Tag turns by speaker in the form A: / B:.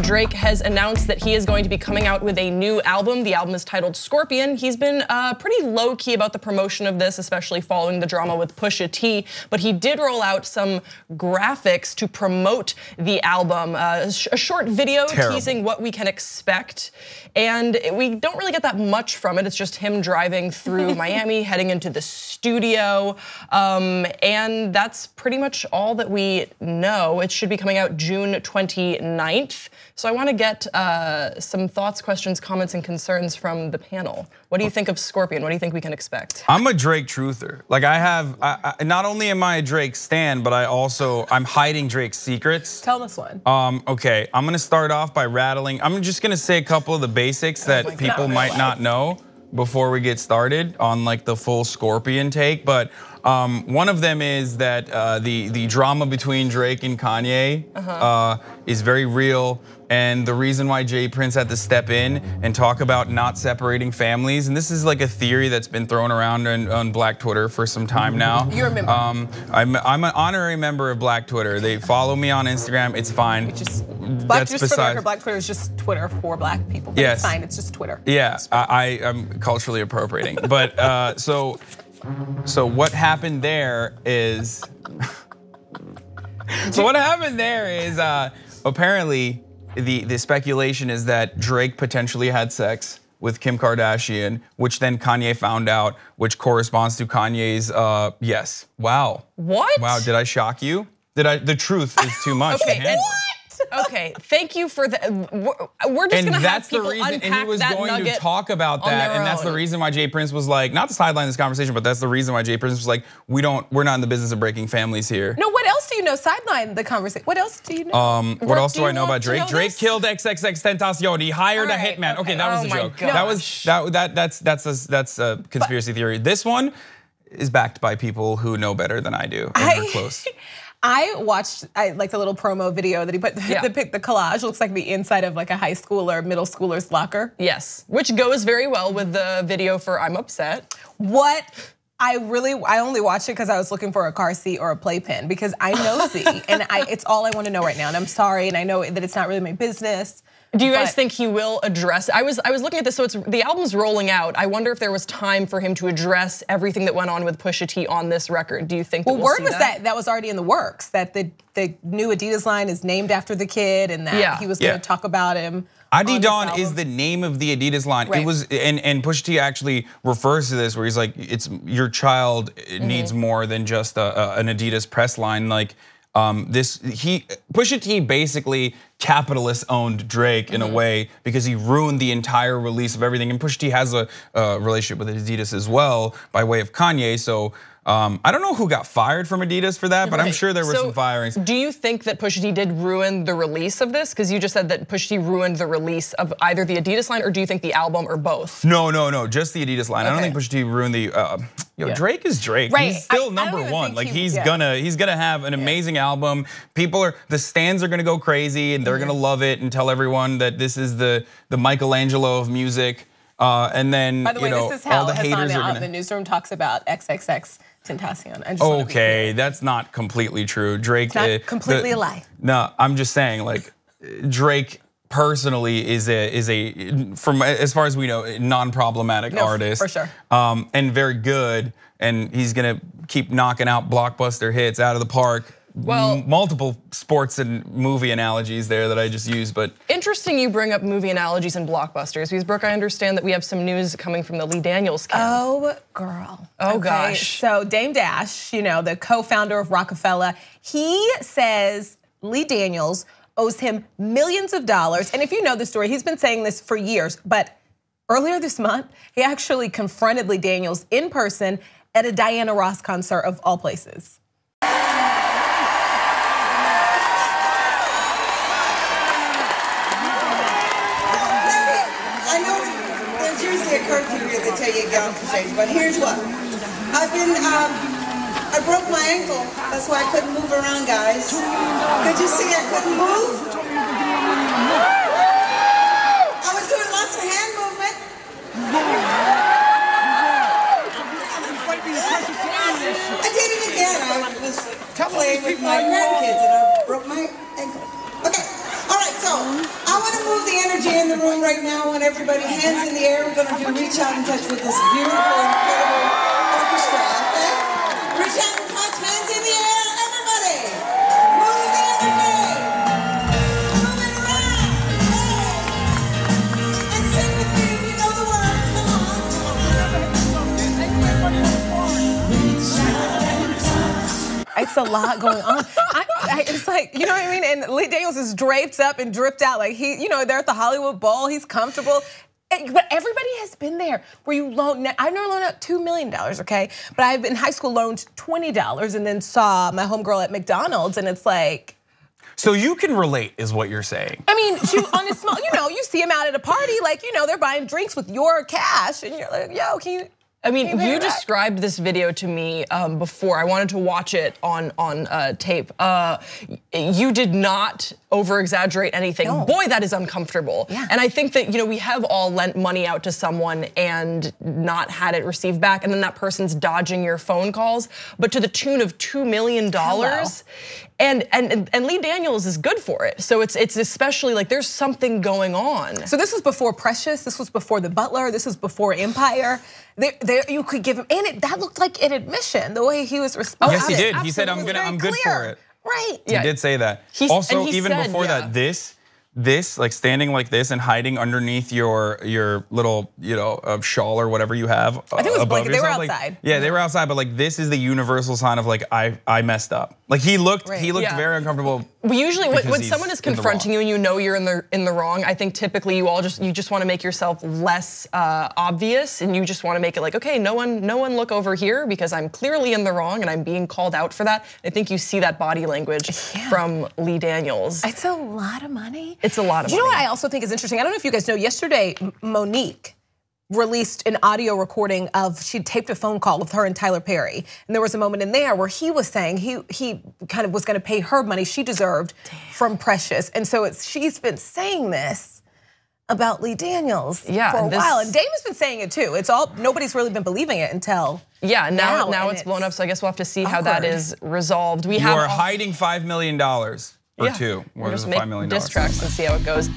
A: Drake has announced that he is going to be coming out with a new album. The album is titled Scorpion. He's been pretty low-key about the promotion of this, especially following the drama with Pusha T, but he did roll out some graphics to promote the album. A short video teasing what we can expect, and we don't really get that much from it. It's just him driving through Miami, heading into the studio, and that's pretty much all that we know. It should be coming out June 29th. So I want to get some thoughts, questions, comments, and concerns from the panel. What do you think of Scorpion? What do you think we can expect?
B: I'm a Drake truther. Like not only am I a Drake stan, but I'm hiding Drake's secrets.
C: Tell us one.
B: Okay, I'm gonna start off by rattling. I'm just gonna say a couple of the basics that people might not know before we get started on like the full Scorpion take. But one of them is that the drama between Drake and Kanye is very real. And the reason why Jay Prince had to step in and talk about not separating families, and this is like a theory that's been thrown around on Black Twitter for some time now.
C: You're a member.
B: I'm an honorary member of Black Twitter. They follow me on Instagram. It's fine.
C: Just for the record, Black Twitter is just Twitter for Black people. But it's fine. It's just Twitter.
B: Yeah, I'm culturally appropriating. But so what happened there is, apparently. The speculation is that Drake potentially had sex with Kim Kardashian, which then Kanye found out, which corresponds to Kanye's yes. Wow.
A: What?
B: Wow, did I shock you? The truth is too much.
A: Okay, okay, thank you for that. We're just gonna have people unpack that nugget.
B: And he was going to talk about that, and that's the reason why Jay Prince was like, not to sideline this conversation, but that's the reason why Jay Prince was like, we're not in the business of breaking families here.
C: No, what else do you know? Sideline the conversation. What else do you know?
B: What else do I know about Drake? Drake killed XXXTentacion. He hired a hitman. Okay, that was a joke. That's a conspiracy theory. This one is backed by people who know better than I do, and we're close.
C: I watched like the little promo video that he put, the collage looks like the inside of like a high school or middle schooler's locker.
A: Yes, which goes very well with the video for I'm Upset.
C: What? I only watched it because I was looking for a car seat or a playpen because I'm nosy and it's all I want to know right now. And I'm sorry, and I know that it's not really my business.
A: Do you guys think he will address? I was looking at this, so the album's rolling out. I wonder if there was time for him to address everything that went on with Pusha T on this record. Do you think?
C: Well, word was that was already in the works. That the new Adidas line is named after the kid, and that he was going to talk about him.
B: Adidon is the name of the Adidas line. Right. It was, and Pusha T actually refers to this where he's like, it's your child needs more than just an Adidas press line. Like Pusha T basically capitalist owned Drake in a way because he ruined the entire release of everything. And Pusha T has a relationship with Adidas as well by way of Kanye. So I don't know who got fired from Adidas for that, but I'm sure there were some firings.
A: Do you think that Pusha T did ruin the release of this? Because you just said that Pusha T ruined the release of either the Adidas line, or do you think the album, or both?
B: No, just the Adidas line. I don't think Pusha T ruined the. Drake is Drake.
C: Right.
B: He's still number one. Like he's gonna have an amazing album. The stands are gonna go crazy, and they're gonna love it and tell everyone that this is the Michelangelo of music. And then
C: by the way, this is how
B: all the haters are
C: gonna. The newsroom talks about XXXTentacion.
B: Okay, that's not completely true. Drake,
C: it's not completely a lie.
B: No, I'm just saying, like Drake personally is a from as far as we know, non-problematic artist
C: for sure,
B: and very good. And he's gonna keep knocking out blockbuster hits out of the park. Well, multiple sports and movie analogies there that I just used, but
A: interesting you bring up movie analogies and blockbusters, because Brooke, I understand that we have some news coming from the Lee Daniels camp.
C: Oh girl.
A: Oh gosh.
C: So Dame Dash, the co-founder of Rockefeller, he says Lee Daniels owes him millions of dollars. And if you know the story, he's been saying this for years, but earlier this month, he actually confronted Lee Daniels in person at a Diana Ross concert of all places.
D: A curfew here that tell you to get off the stage, but here's what. I broke my ankle. That's why I couldn't move around, guys. Could you see I couldn't move? I was doing lots of hand movement. I did it again. I was playing with my grandkids and I broke my ankle. Okay, all right, so I right now, I want everybody hands in the air. We're gonna do reach out and touch with this beautiful, incredible orchestra, okay? Reach out and touch, hands in the air, everybody. Move the other way. Move it around, hey. And sing with me if you know the words, come on.
C: It's a lot going on. It's like, you know what I mean? And Lee Daniels is draped up and dripped out. Like they're at the Hollywood Bowl, he's comfortable. But everybody has been there where you loan, I've never loaned out $2 million, okay? But I've in high school loaned $20 and then saw my homegirl at McDonald's and it's like.
B: So you can relate is what you're saying.
C: I mean, on a small, you see them out at a party, like, they're buying drinks with your cash and you're like, yo, can you?
A: I mean, you described this video to me before. I wanted to watch it on tape. You did not over-exaggerate anything.
C: No.
A: Boy, that is uncomfortable.
C: Yeah.
A: And I think that we have all lent money out to someone and not had it received back, and then that person's dodging your phone calls, but to the tune of $2 million.
C: Hello.
A: And Lee Daniels is good for it. So it's especially like there's something going on.
C: So this was before Precious, this was before The Butler, this was before Empire. You could give him, and that looked like an admission, the way he was responding.
B: Yes, he did. He said, I'm good for it.
C: Right.
B: He did say that. Also, even before that, this like standing like this and hiding underneath your little shawl or whatever you have.
C: I think it was
B: above
C: blanket. They were
B: yourself.
C: outside.
B: Like, yeah, they were outside, but like this is the universal sign of like I messed up. Like he looked very uncomfortable.
A: Usually when someone is confronting you and you're in the wrong, I think typically you just want to make yourself less obvious and you just want to make it like, okay, no one look over here because I'm clearly in the wrong and I'm being called out for that. I think you see that body language from Lee Daniels.
C: It's a lot of money.
A: It's a lot of money.
C: You know what I also think is interesting? I don't know if you guys know, yesterday Monique released an audio recording of, she taped a phone call with her and Tyler Perry. And there was a moment in there where he was saying he kind of was gonna pay her money she deserved from Precious. And so she's been saying this about Lee Daniels for a while. And Damon's been saying it too. Nobody's really been believing it until
A: now it's blown up. So I guess we'll have to see how that is resolved.
B: You are hiding $5 million or two.
A: We'll just make diss tracks and see how it goes.